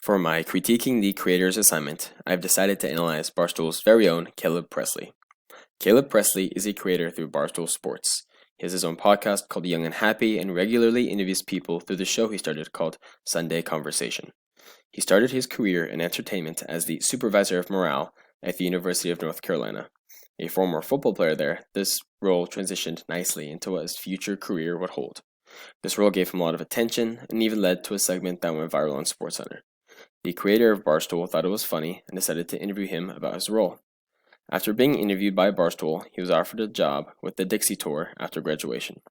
For my Critiquing the Creators assignment, I've decided to analyze Barstool's very own Caleb Pressley. Caleb Pressley is a creator through Barstool Sports. He has his own podcast called Young and Happy and regularly interviews people through the show he started called Sunday Conversation. He started his career in entertainment as the supervisor of morale at the University of North Carolina. A former football player there, this role transitioned nicely into what his future career would hold. This role gave him a lot of attention and even led to a segment that went viral on SportsCenter. The creator of Barstool thought it was funny and decided to interview him about his role. After being interviewed by Barstool, he was offered a job with the Dixie Tour after graduation.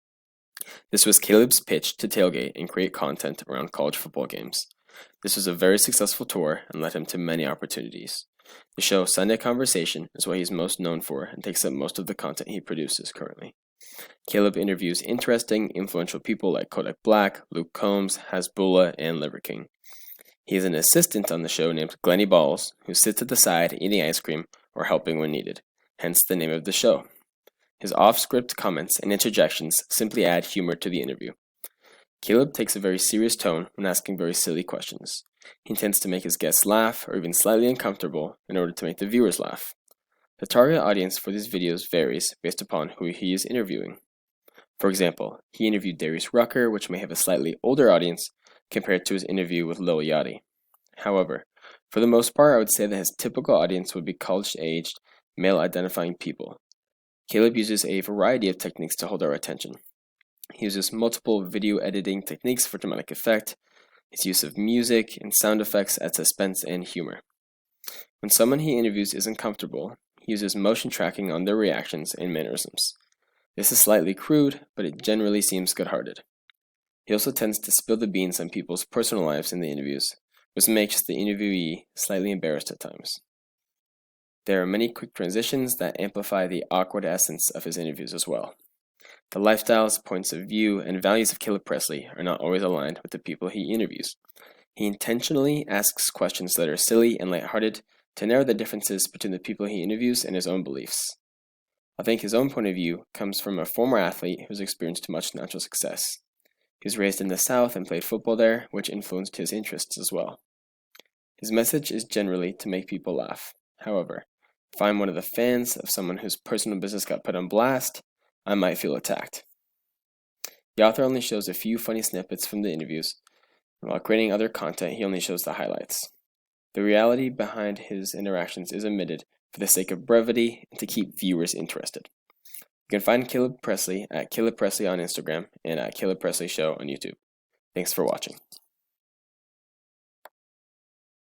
This was Caleb's pitch to tailgate and create content around college football games. This was a very successful tour and led him to many opportunities. The show Sunday Conversation is what he's most known for and takes up most of the content he produces currently. Caleb interviews interesting, influential people like Kodak Black, Luke Combs, Hasbulla, and Liver King. He is an assistant on the show named Glenny Balls, who sits at the side eating ice cream or helping when needed, hence the name of the show. His off-script comments and interjections simply add humor to the interview. Caleb takes a very serious tone when asking very silly questions. He tends to make his guests laugh or even slightly uncomfortable in order to make the viewers laugh. The target audience for these videos varies based upon who he is interviewing. For example, he interviewed Darius Rucker, which may have a slightly older audience compared to his interview with Lil Yachty. However, for the most part, I would say that his typical audience would be college-aged, male-identifying people. Caleb uses a variety of techniques to hold our attention. He uses multiple video editing techniques for dramatic effect. His use of music and sound effects adds suspense and humor. When someone he interviews isn't comfortable, he uses motion tracking on their reactions and mannerisms. This is slightly crude, but it generally seems good-hearted. He also tends to spill the beans on people's personal lives in the interviews, which makes the interviewee slightly embarrassed at times. There are many quick transitions that amplify the awkward essence of his interviews as well. The lifestyles, points of view, and values of Caleb Pressley are not always aligned with the people he interviews. He intentionally asks questions that are silly and lighthearted to narrow the differences between the people he interviews and his own beliefs. I think his own point of view comes from a former athlete who's experienced much natural success. He was raised in the South and played football there, which influenced his interests as well. His message is generally to make people laugh. However, if I'm one of the fans of someone whose personal business got put on blast, I might feel attacked. The author only shows a few funny snippets from the interviews, and while creating other content, he only shows the highlights. The reality behind his interactions is omitted for the sake of brevity and to keep viewers interested. You can find Caleb Pressley at Caleb Pressley on Instagram and at Caleb Pressley Show on YouTube. Thanks for watching.